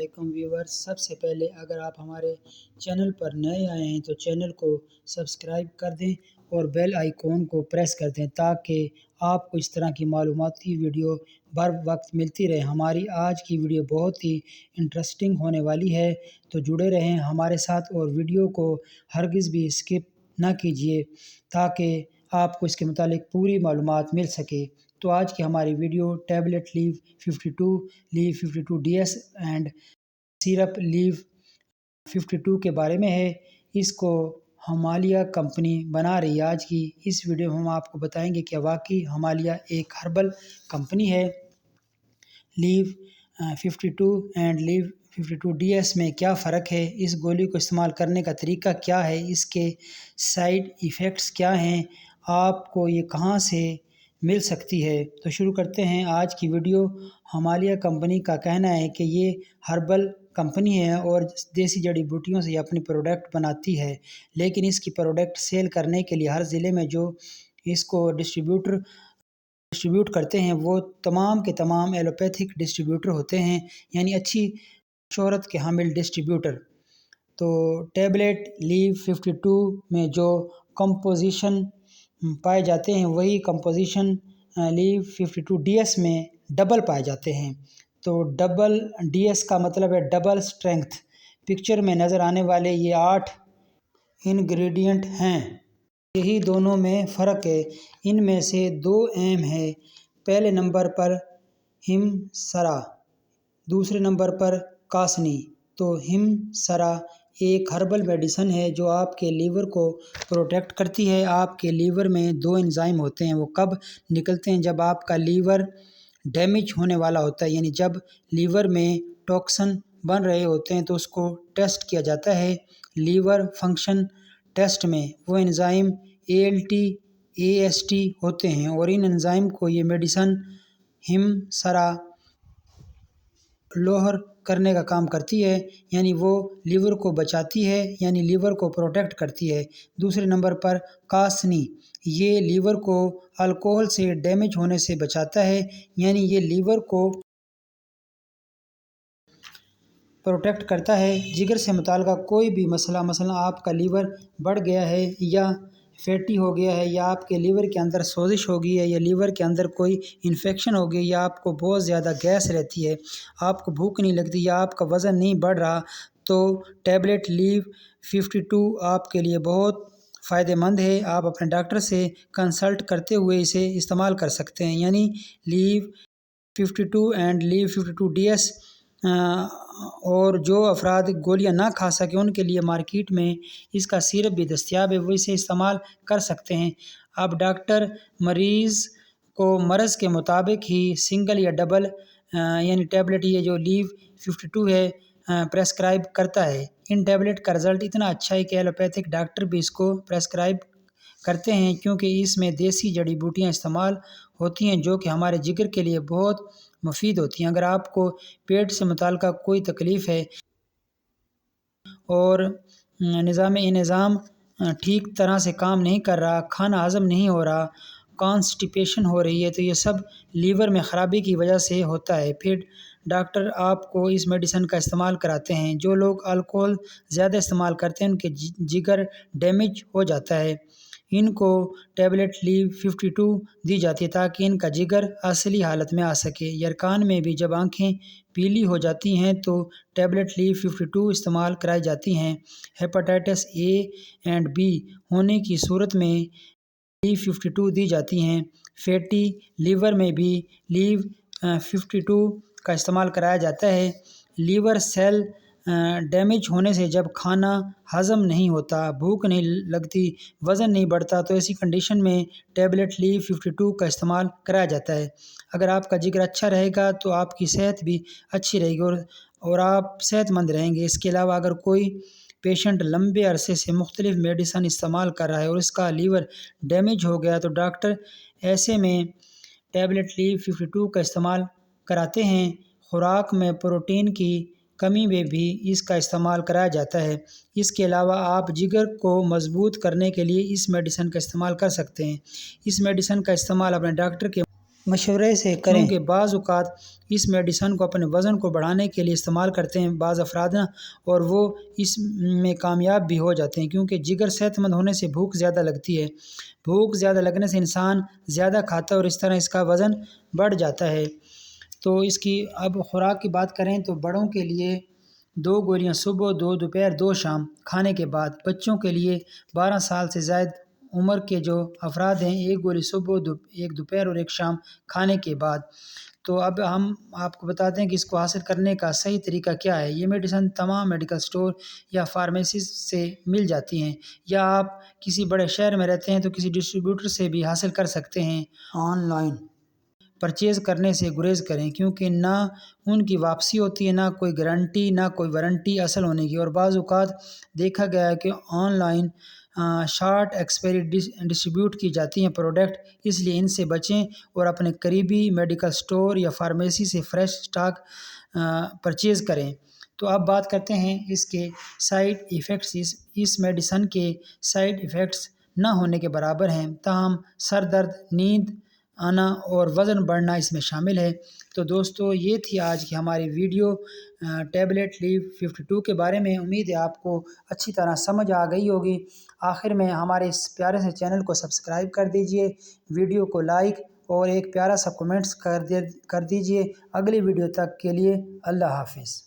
علیکم ویورز، سب سے پہلے اگر آپ ہمارے چینل پر نئے آئے ہیں تو چینل کو سبسکرائب کر دیں اور بیل آئیکن کو پریس کر دیں تاکہ آپ کو اس طرح کی معلوماتی ویڈیو بر وقت ملتی رہے۔ ہماری آج کی ویڈیو بہت ہی انٹرسٹنگ ہونے والی ہے، تو جڑے رہیں ہمارے ساتھ اور ویڈیو کو ہرگز بھی اسکپ نہ کیجیے تاکہ آپ کو اس کے متعلق پوری معلومات مل سکے۔ تو آج کی ہماری video tablet Liv 52 Liv 52 D S and syrup Liv 52 کے بارے میں ہے۔ اس کو ہمالیہ کمپنی بنا رہی ہے۔ آج کی اس ویڈیو میں ہم آپ کو بتائیں گے کہ واقعی ہمالیہ ایک ہربل کمپنی ہے۔ لیو 52 اینڈ لیو 52 ڈی ایس میں کیا فرق ہے، اس گولی کو استعمال کرنے کا طریقہ کیا ہے، اس کے سائیڈ ایفیکٹس کیا ہیں، آپ کو یہ کہاں سے مل سکتی ہے۔ تو شروع کرتے ہیں آج کی ویڈیو۔ ہمالیہ کمپنی کا کہنا ہے کہ یہ ہربل کمپنی ہے اور دیسی جڑی بوٹیوں سے یہ اپنی پروڈکٹ بناتی ہے، لیکن اس کی پروڈکٹ سیل کرنے کے لیے ہر ضلع میں جو اس کو ڈسٹریبیوٹ کرتے ہیں وہ تمام کے تمام ایلوپیتھک ڈسٹریبیوٹر ہوتے ہیں، یعنی اچھی شہرت کے حامل ڈسٹریبیوٹر۔ تو ٹیبلٹ لیو 52 میں جو کمپوزیشن پائے جاتے ہیں وہی کمپوزیشن لیو 52 ڈی ایس میں ڈبل پائے جاتے ہیں۔ تو ڈبل ڈی ایس کا مطلب ہے ڈبل سٹرینگتھ۔ پکچر میں نظر آنے والے یہ 8 انگریڈینٹ ہیں، یہی دونوں میں فرق ہے۔ ان میں سے 2 اہم ہیں۔ پہلے نمبر پر ہیمسرا، دوسرے نمبر پر کاسنی۔ تو ہیمسرا ایک ہربل میڈیسن ہے جو آپ کے لیور کو پروٹیکٹ کرتی ہے۔ آپ کے لیور میں 2 انزائم ہوتے ہیں، وہ کب نکلتے ہیں؟ جب آپ کا لیور ڈیمیج ہونے والا ہوتا ہے، یعنی جب لیور میں ٹاکسن بن رہے ہوتے ہیں تو اس کو ٹیسٹ کیا جاتا ہے لیور فنکشن ٹیسٹ میں۔ وہ انزائم ALT AST ہوتے ہیں اور ان انزائم کو یہ میڈیسن ہیمسرا لوہر کرنے کا کام کرتی ہے، یعنی وہ لیور کو بچاتی ہے، یعنی لیور کو پروٹیکٹ کرتی ہے۔ دوسرے نمبر پر کاسنی، یہ لیور کو الکوہل سے ڈیمیج ہونے سے بچاتا ہے، یعنی یہ لیور کو پروٹیکٹ کرتا ہے۔ جگر سے متعلقہ کوئی بھی مسئلہ، مثلا آپ کا لیور بڑھ گیا ہے یا فیٹی ہو گیا ہے، یا آپ کے لیور کے اندر سوزش ہو گئی ہے، یا لیور کے اندر کوئی انفیکشن ہو گئی، یا آپ کو بہت زیادہ گیس رہتی ہے، آپ کو بھوک نہیں لگتی، یا آپ کا وزن نہیں بڑھ رہا، تو ٹیبلٹ لیو 52 آپ کے لیے بہت فائدہ مند ہے۔ آپ اپنے ڈاکٹر سے کنسلٹ کرتے ہوئے اسے استعمال کر سکتے ہیں۔ یعنی لیو 52 اینڈ لیو 52 ڈی ایس اور جو افراد گولیاں نہ کھا سکیں ان کے لیے مارکیٹ میں اس کا سیرپ بھی دستیاب ہے، وہ اسے استعمال کر سکتے ہیں۔ اب ڈاکٹر مریض کو مرض کے مطابق ہی سنگل یا ڈبل یعنی ٹیبلٹ یہ جو لیو 52 ہے پریسکرائب کرتا ہے۔ ان ٹیبلٹ کا رزلٹ اتنا اچھا ہے کہ ایلوپیتھک ڈاکٹر بھی اس کو پریسکرائب کرتے ہیں، کیونکہ اس میں دیسی جڑی بوٹیاں استعمال ہوتی ہیں جو کہ ہمارے جگر کے لیے بہت مفید ہوتی ہیں۔ اگر آپ کو پیٹ سے متعلقہ کوئی تکلیف ہے اور نظام ٹھیک طرح سے کام نہیں کر رہا، کھانا ہضم نہیں ہو رہا، کانسٹیپیشن ہو رہی ہے، تو یہ سب لیور میں خرابی کی وجہ سے ہوتا ہے۔ پھر ڈاکٹر آپ کو اس میڈیسن کا استعمال کراتے ہیں۔ جو لوگ الکوہل زیادہ استعمال کرتے ہیں ان کے جگر ڈیمیج ہو جاتا ہے، ان کو ٹیبلٹ لیو 52 دی جاتی ہے تاکہ ان کا جگر اصلی حالت میں آ سکے۔ یرکان میں بھی جب آنکھیں پیلی ہو جاتی ہیں تو ٹیبلٹ لیو 52 استعمال کرائی جاتی ہیں۔ ہیپاٹائٹس A اینڈ B ہونے کی صورت میں لیو 52 دی جاتی ہیں۔ فیٹی لیور میں بھی لیو 52 کا استعمال کرایا جاتا ہے۔ لیور سیل ڈیمیج ہونے سے جب کھانا ہضم نہیں ہوتا، بھوک نہیں لگتی، وزن نہیں بڑھتا، تو ایسی کنڈیشن میں ٹیبلٹ لیو 52 کا استعمال کرایا جاتا ہے۔ اگر آپ کا جگر اچھا رہے گا تو آپ کی صحت بھی اچھی رہے گی اور آپ صحت مند رہیں گے۔ اس کے علاوہ اگر کوئی پیشنٹ لمبے عرصے سے مختلف میڈیسن استعمال کر رہا ہے اور اس کا لیور ڈیمیج ہو گیا تو ڈاکٹر ایسے میں ٹیبلٹ لیو 52 کا استعمال کراتے ہیں۔ خوراک میں پروٹین کی کمی میں بھی اس کا استعمال کرایا جاتا ہے۔ اس کے علاوہ آپ جگر کو مضبوط کرنے کے لیے اس میڈیسن کا استعمال کر سکتے ہیں۔ اس میڈیسن کا استعمال اپنے ڈاکٹر کے مشورے سے کریں، کیونکہ بعض اوقات اس میڈیسن کو اپنے وزن کو بڑھانے کے لیے استعمال کرتے ہیں بعض افراد نا، اور وہ اس میں کامیاب بھی ہو جاتے ہیں، کیونکہ جگر صحت مند ہونے سے بھوک زیادہ لگتی ہے، بھوک زیادہ لگنے سے انسان زیادہ کھاتا ہے اور اس طرح اس کا وزن بڑھ جاتا ہے۔ تو اس کی اب خوراک کی بات کریں تو بڑوں کے لیے 2 گولیاں صبح، 2 دوپہر، 2 شام کھانے کے بعد، بچوں کے لیے 12 سال سے زائد عمر کے جو افراد ہیں 1 گولی صبح، 1 دوپہر اور 1 شام کھانے کے بعد۔ تو اب ہم آپ کو بتاتے ہیں کہ اس کو حاصل کرنے کا صحیح طریقہ کیا ہے۔ یہ میڈیسن تمام میڈیکل سٹور یا فارمیسیز سے مل جاتی ہیں، یا آپ کسی بڑے شہر میں رہتے ہیں تو کسی ڈسٹریبیوٹر سے بھی حاصل کر سکتے ہیں۔ آن لائن پرچیز کرنے سے گریز کریں، کیونکہ نہ ان کی واپسی ہوتی ہے، نہ کوئی گارنٹی، نہ کوئی وارنٹی اصل ہونے کی، اور بعض اوقات دیکھا گیا ہے کہ on line short expiry distribute کی جاتی ہیں پروڈکٹ، اس لیے ان سے بچیں اور اپنے قریبی میڈیکل سٹور یا فارمیسی سے فریش سٹاک پرچیز کریں۔ تو اب بات کرتے ہیں اس کے سائیڈ ایفیکٹس۔ اس میڈیسن کے سائیڈ ایفیکٹس نہ ہونے کے برابر ہیں، تاہم سر درد، نیند آنا اور وزن بڑھنا اس میں شامل ہے۔ تو دوستو یہ تھی آج کی ہماری ویڈیو ٹیبلیٹ لیو 52 کے بارے میں۔ امید ہے آپ کو اچھی طرح سمجھ آ گئی ہوگی۔ آخر میں ہمارے اس پیارے سے چینل کو سبسکرائب کر دیجئے، ویڈیو کو لائک اور ایک پیارا سا کمنٹس کر دیجئے۔ اگلی ویڈیو تک کے لیے اللہ حافظ۔